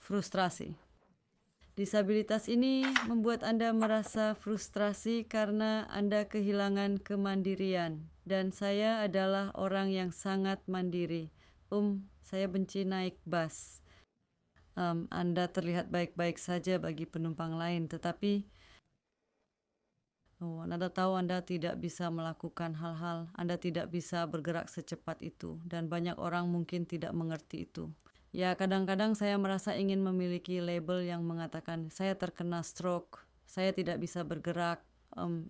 frustrasi. Disabilitas ini membuat Anda merasa frustrasi karena Anda kehilangan kemandirian. Dan saya adalah orang yang sangat mandiri. Saya benci naik bus. Anda terlihat baik-baik saja bagi penumpang lain, tetapi Anda tahu Anda tidak bisa melakukan hal-hal, Anda tidak bisa bergerak secepat itu, dan banyak orang mungkin tidak mengerti itu. Ya, kadang-kadang saya merasa ingin memiliki label yang mengatakan saya terkena stroke, saya tidak bisa bergerak.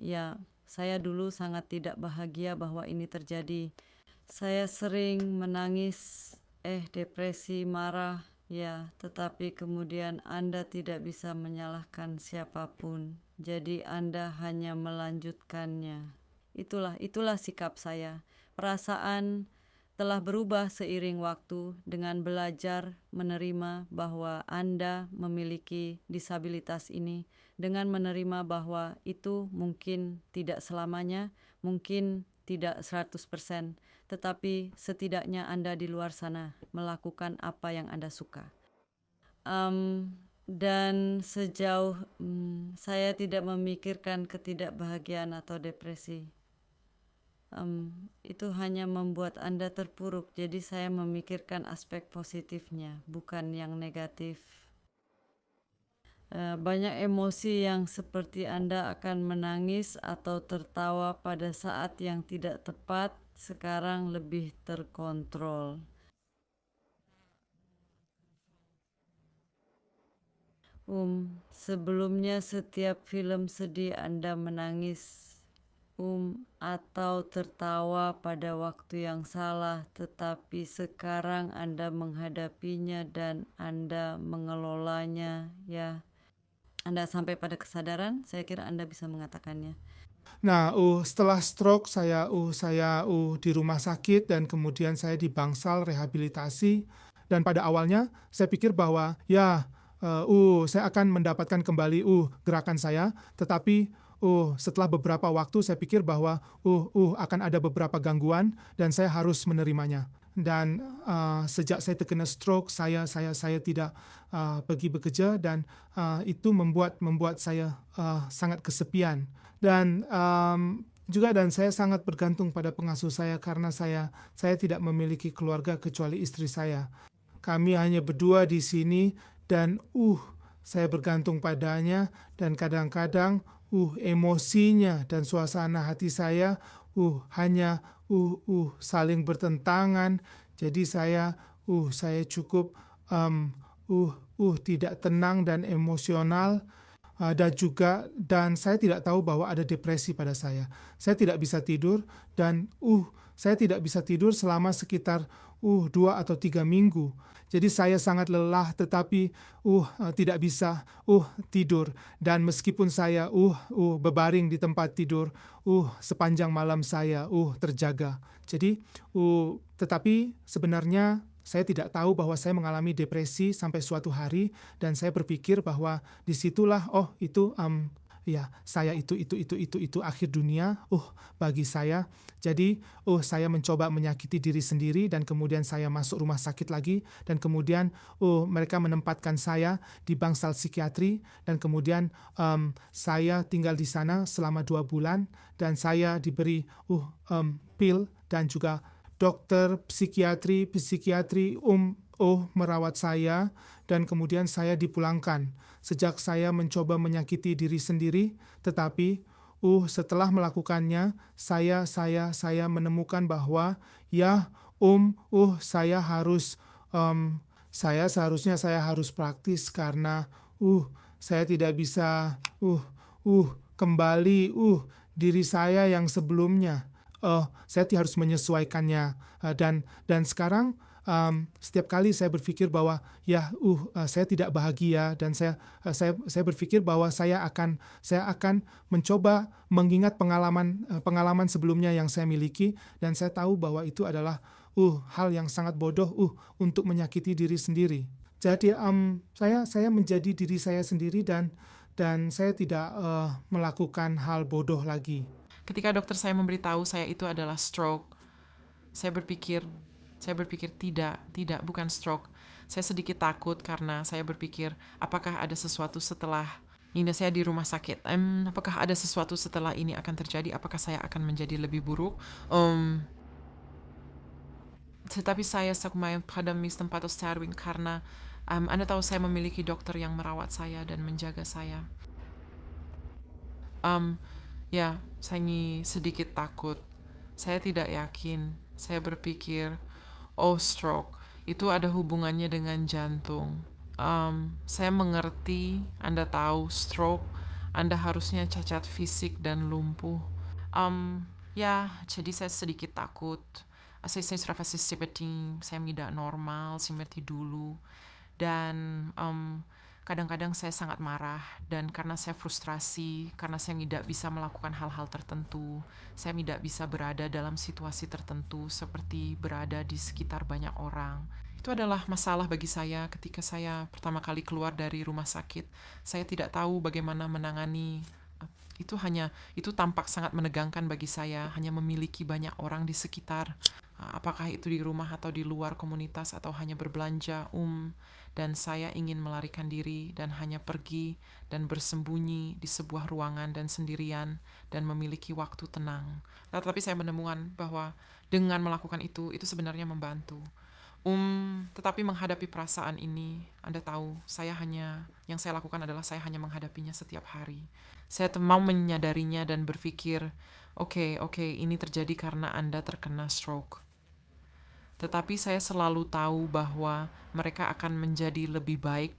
Ya, saya dulu sangat tidak bahagia bahwa ini terjadi. Saya sering menangis, depresi, marah, ya, tetapi kemudian Anda tidak bisa menyalahkan siapapun. Jadi Anda hanya melanjutkannya. Itulah sikap saya. Perasaan telah berubah seiring waktu dengan belajar menerima bahwa Anda memiliki disabilitas ini, dengan menerima bahwa itu mungkin tidak selamanya, mungkin tidak 100%, tetapi setidaknya Anda di luar sana melakukan apa yang Anda suka. Dan sejauh saya tidak memikirkan ketidakbahagiaan atau depresi. Itu hanya membuat Anda terpuruk. Jadi saya memikirkan aspek positifnya, bukan yang negatif. Banyak emosi yang seperti Anda akan menangis atau tertawa pada saat yang tidak tepat, sekarang lebih terkontrol. Sebelumnya setiap film sedih Anda menangis atau tertawa pada waktu yang salah, tetapi sekarang Anda menghadapinya dan Anda mengelolanya, ya. Anda sampai pada kesadaran, saya kira Anda bisa mengatakannya. Nah, setelah stroke saya di rumah sakit dan kemudian saya di bangsal rehabilitasi, dan pada awalnya saya pikir bahwa ya saya akan mendapatkan kembali gerakan saya, tetapi setelah beberapa waktu saya pikir bahwa akan ada beberapa gangguan dan saya harus menerimanya. Dan sejak saya terkena stroke, saya tidak pergi bekerja, dan itu membuat saya sangat kesepian. Dan saya sangat bergantung pada pengasuh saya karena saya tidak memiliki keluarga kecuali istri saya. Kami hanya berdua di sini dan saya bergantung padanya, dan kadang-kadang emosinya dan suasana hati saya hanya saling bertentangan. Jadi saya cukup tidak tenang dan emosional. Dan saya tidak tahu bahwa ada depresi pada saya. Saya tidak bisa tidur, dan saya tidak bisa tidur selama sekitar 2 atau 3 minggu. Jadi saya sangat lelah, tetapi tidak bisa tidur. Dan meskipun saya berbaring di tempat tidur, sepanjang malam saya terjaga. Jadi tetapi sebenarnya saya tidak tahu bahwa saya mengalami depresi sampai suatu hari, dan saya berpikir bahwa disitulah saya itu akhir dunia bagi saya. Jadi saya mencoba menyakiti diri sendiri, dan kemudian saya masuk rumah sakit lagi, dan kemudian mereka menempatkan saya di bangsal psikiatri, dan kemudian saya tinggal di sana selama 2 bulan, dan saya diberi pil, dan juga dokter psikiatri merawat saya, dan kemudian saya dipulangkan. Sejak saya mencoba menyakiti diri sendiri, tetapi setelah melakukannya, saya menemukan bahwa saya harus praktis, karena saya tidak bisa kembali diri saya yang sebelumnya. Saya harus menyesuaikannya, dan sekarang setiap kali saya berpikir bahwa saya tidak bahagia, dan saya berpikir bahwa saya akan mencoba mengingat pengalaman sebelumnya yang saya miliki, dan saya tahu bahwa itu adalah hal yang sangat bodoh untuk menyakiti diri sendiri. Jadi saya menjadi diri saya sendiri, dan saya tidak melakukan hal bodoh lagi. Ketika dokter saya memberitahu saya itu adalah stroke, saya berpikir Saya berpikir tidak, bukan stroke. Saya sedikit takut karena saya berpikir, apakah ada sesuatu setelah ini saya di rumah sakit? Apakah ada sesuatu setelah ini akan terjadi? Apakah saya akan menjadi lebih buruk? Tetapi saya sakmai pada mis tempat Starwin karena Anda tahu saya memiliki dokter yang merawat saya dan menjaga saya. Ya, saya sedikit takut. Saya tidak yakin. Saya berpikir, oh stroke, itu ada hubungannya dengan jantung. Saya mengerti, Anda tahu stroke, Anda harusnya cacat fisik dan lumpuh. Ya, jadi saya sedikit takut. Saya serasa seperti saya tidak normal, seperti dulu. Dan kadang-kadang saya sangat marah dan karena saya frustrasi, karena saya tidak bisa melakukan hal-hal tertentu, saya tidak bisa berada dalam situasi tertentu seperti berada di sekitar banyak orang. Itu adalah masalah bagi saya ketika saya pertama kali keluar dari rumah sakit. Saya tidak tahu bagaimana menangani itu tampak sangat menegangkan bagi saya, hanya memiliki banyak orang di sekitar. Apakah itu di rumah atau di luar komunitas atau hanya berbelanja, dan saya ingin melarikan diri dan hanya pergi dan bersembunyi di sebuah ruangan dan sendirian dan memiliki waktu tenang. Tetapi saya menemukan bahwa dengan melakukan itu sebenarnya membantu. Tetapi menghadapi perasaan ini, Anda tahu, yang saya lakukan adalah saya hanya menghadapinya setiap hari. Saya mau menyadarinya dan berpikir, oke, ini terjadi karena Anda terkena stroke. Tetapi saya selalu tahu bahwa mereka akan menjadi lebih baik,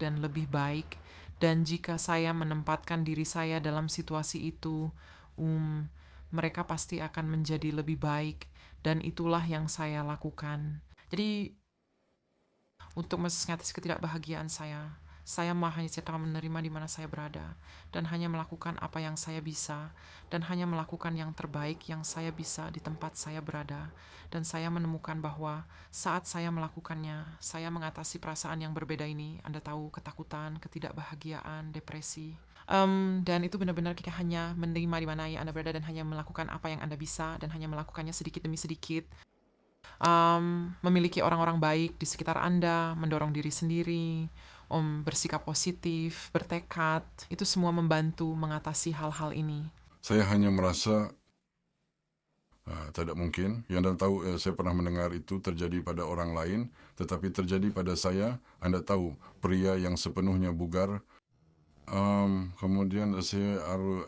dan jika saya menempatkan diri saya dalam situasi itu, mereka pasti akan menjadi lebih baik, dan itulah yang saya lakukan. Jadi, untuk mengatasi ketidakbahagiaan saya hanya setelah menerima di mana saya berada, dan hanya melakukan apa yang saya bisa, dan hanya melakukan yang terbaik yang saya bisa di tempat saya berada. Dan saya menemukan bahwa saat saya melakukannya, saya mengatasi perasaan yang berbeda ini. Anda tahu, ketakutan, ketidakbahagiaan, depresi. Dan itu benar-benar kita hanya menerima di mana Anda berada dan hanya melakukan apa yang Anda bisa, dan hanya melakukannya sedikit demi sedikit. Memiliki orang-orang baik di sekitar Anda, mendorong diri sendiri, bersikap positif, bertekad, itu semua membantu mengatasi hal-hal ini. Saya hanya merasa tidak mungkin. Yang Anda tahu, saya pernah mendengar itu terjadi pada orang lain, tetapi terjadi pada saya. Anda tahu, pria yang sepenuhnya bugar. Kemudian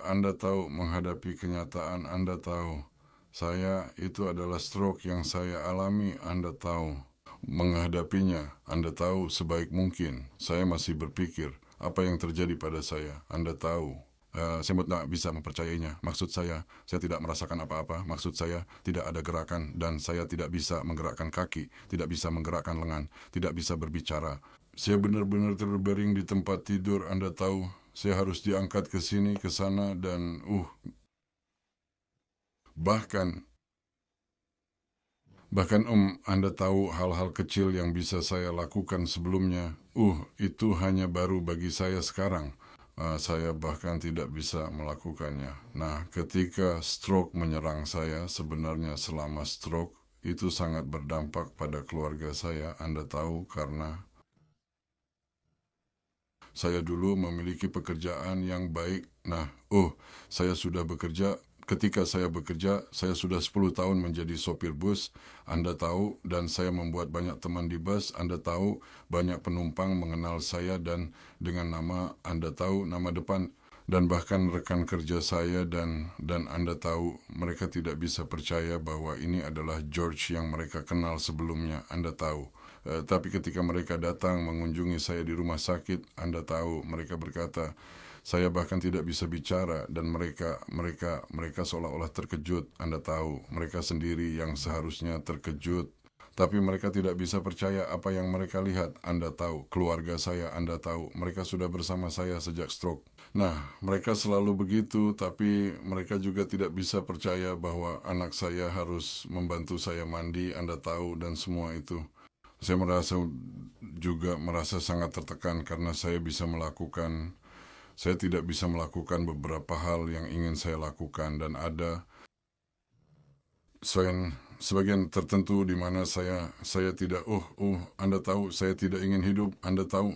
Anda tahu menghadapi kenyataan. Anda tahu, saya itu adalah stroke yang saya alami. Anda tahu menghadapinya. Anda tahu sebaik mungkin. Saya masih berpikir apa yang terjadi pada saya. Anda tahu. Saya tidak bisa mempercayainya. Maksud saya tidak merasakan apa-apa. Maksud saya tidak ada gerakan dan saya tidak bisa menggerakkan kaki, tidak bisa menggerakkan lengan, tidak bisa berbicara. Saya benar-benar terbaring di tempat tidur. Anda tahu, saya harus diangkat ke sini, ke sana, dan bahkan Anda tahu hal-hal kecil yang bisa saya lakukan sebelumnya. Itu hanya baru bagi saya sekarang. Saya bahkan tidak bisa melakukannya. Nah, ketika stroke menyerang saya, sebenarnya selama stroke, itu sangat berdampak pada keluarga saya. Anda tahu, karena saya dulu memiliki pekerjaan yang baik. Nah, saya sudah bekerja. Ketika saya bekerja, saya sudah 10 tahun menjadi sopir bus, Anda tahu, dan saya membuat banyak teman di bus. Anda tahu, banyak penumpang mengenal saya dan dengan nama, Anda tahu, nama depan, dan bahkan rekan kerja saya, dan Anda tahu, mereka tidak bisa percaya bahwa ini adalah George yang mereka kenal sebelumnya. Anda tahu. Tapi ketika mereka datang mengunjungi saya di rumah sakit, Anda tahu, mereka berkata, saya bahkan tidak bisa bicara, dan mereka seolah-olah terkejut. Anda tahu, mereka sendiri yang seharusnya terkejut, tapi mereka tidak bisa percaya apa yang mereka lihat. Anda tahu, keluarga saya, Anda tahu, mereka sudah bersama saya sejak stroke. Nah, mereka selalu begitu, tapi mereka juga tidak bisa percaya bahwa anak saya harus membantu saya mandi, Anda tahu, dan semua itu. Saya merasa sangat tertekan karena saya tidak bisa melakukan beberapa hal yang ingin saya lakukan, dan sebagian tertentu di mana saya tidak, Anda tahu saya tidak ingin hidup, Anda tahu,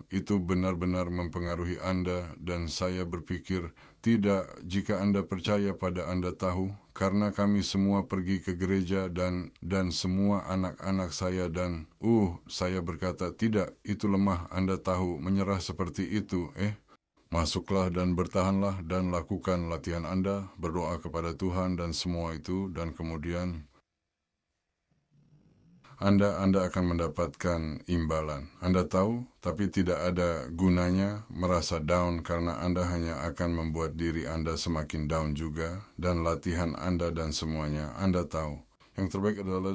itu benar-benar mempengaruhi Anda, dan saya berpikir, tidak, jika Anda percaya pada Anda tahu, karena kami semua pergi ke gereja dan semua anak-anak saya dan, saya berkata, tidak, itu lemah, Anda tahu, menyerah seperti itu, masuklah dan bertahanlah dan lakukan latihan Anda, berdoa kepada Tuhan dan semua itu, dan kemudian Anda akan mendapatkan imbalan. Anda tahu, tapi tidak ada gunanya merasa down karena Anda hanya akan membuat diri Anda semakin down juga, dan latihan Anda dan semuanya, Anda tahu. Yang terbaik adalah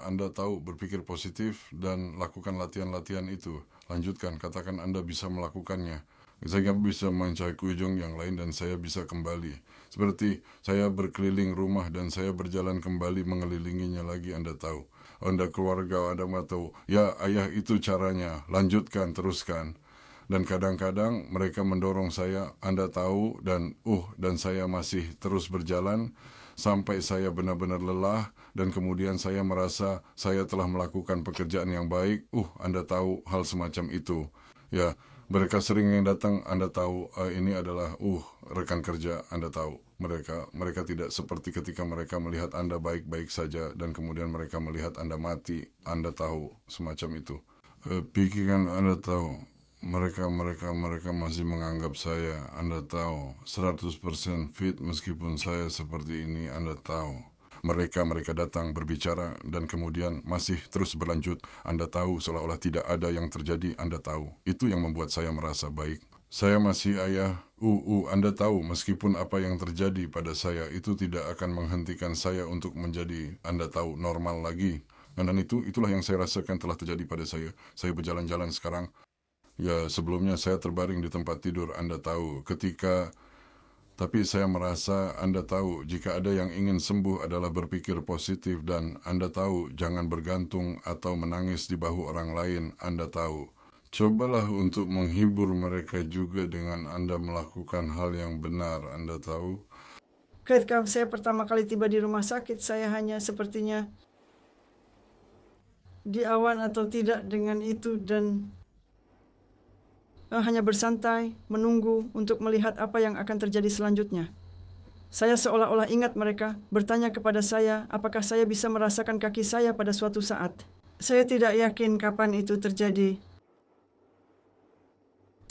Anda tahu, berpikir positif dan lakukan latihan-latihan itu. Lanjutkan, katakan Anda bisa melakukannya. Saya bisa mencapai ujung yang lain dan saya bisa kembali. Seperti saya berkeliling rumah dan saya berjalan kembali mengelilinginya lagi, Anda tahu. Anda keluarga, Anda tahu, ya ayah itu caranya, lanjutkan, teruskan. Dan kadang-kadang mereka mendorong saya, Anda tahu, dan saya masih terus berjalan sampai saya benar-benar lelah, dan kemudian saya merasa saya telah melakukan pekerjaan yang baik. Anda tahu hal semacam itu. Ya, mereka sering yang datang, Anda tahu, ini adalah rekan kerja, Anda tahu. Mereka tidak seperti ketika mereka melihat Anda baik-baik saja dan kemudian mereka melihat Anda mati, Anda tahu, semacam itu. Pikiran Anda tahu, mereka masih menganggap saya, Anda tahu, 100% fit meskipun saya seperti ini, Anda tahu. Mereka datang berbicara dan kemudian masih terus berlanjut. Anda tahu, seolah-olah tidak ada yang terjadi, Anda tahu. Itu yang membuat saya merasa baik. Saya masih ayah, Anda tahu, meskipun apa yang terjadi pada saya itu tidak akan menghentikan saya untuk menjadi, Anda tahu, normal lagi. Dan itulah yang saya rasakan telah terjadi pada saya. Saya berjalan-jalan sekarang. Ya, sebelumnya saya terbaring di tempat tidur, Anda tahu, tapi saya merasa, Anda tahu, jika ada yang ingin sembuh adalah berpikir positif, dan Anda tahu, jangan bergantung atau menangis di bahu orang lain, Anda tahu. Cobalah untuk menghibur mereka juga dengan Anda melakukan hal yang benar, Anda tahu. Ketika saya pertama kali tiba di rumah sakit, saya hanya sepertinya diawan atau tidak dengan itu, dan hanya bersantai, menunggu untuk melihat apa yang akan terjadi selanjutnya. Saya seolah-olah ingat mereka bertanya kepada saya, apakah saya bisa merasakan kaki saya pada suatu saat. Saya tidak yakin kapan itu terjadi.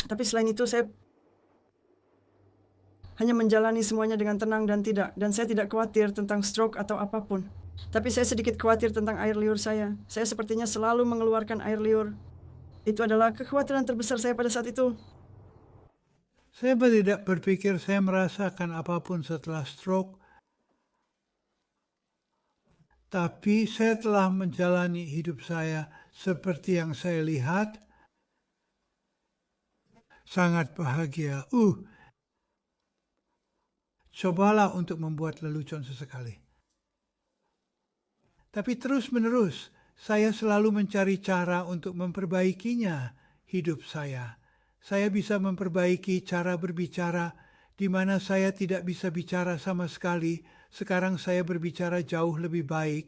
Tapi selain itu, saya hanya menjalani semuanya dengan tenang dan saya tidak khawatir tentang stroke atau apapun. Tapi saya sedikit khawatir tentang air liur saya. Saya sepertinya selalu mengeluarkan air liur. Itu adalah kekhawatiran terbesar saya pada saat itu. Saya tidak berpikir saya merasakan apapun setelah stroke, tapi saya telah menjalani hidup saya seperti yang saya lihat, sangat bahagia. Cobalah untuk membuat lelucon sesekali. Tapi terus-menerus, saya selalu mencari cara untuk memperbaikinya hidup saya. Saya bisa memperbaiki cara berbicara di mana saya tidak bisa bicara sama sekali. Sekarang saya berbicara jauh lebih baik.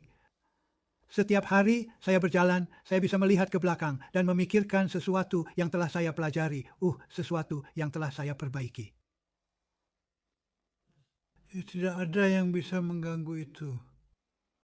Setiap hari saya berjalan, saya bisa melihat ke belakang dan memikirkan sesuatu yang telah saya pelajari. Sesuatu yang telah saya perbaiki. Tidak ada yang bisa mengganggu itu.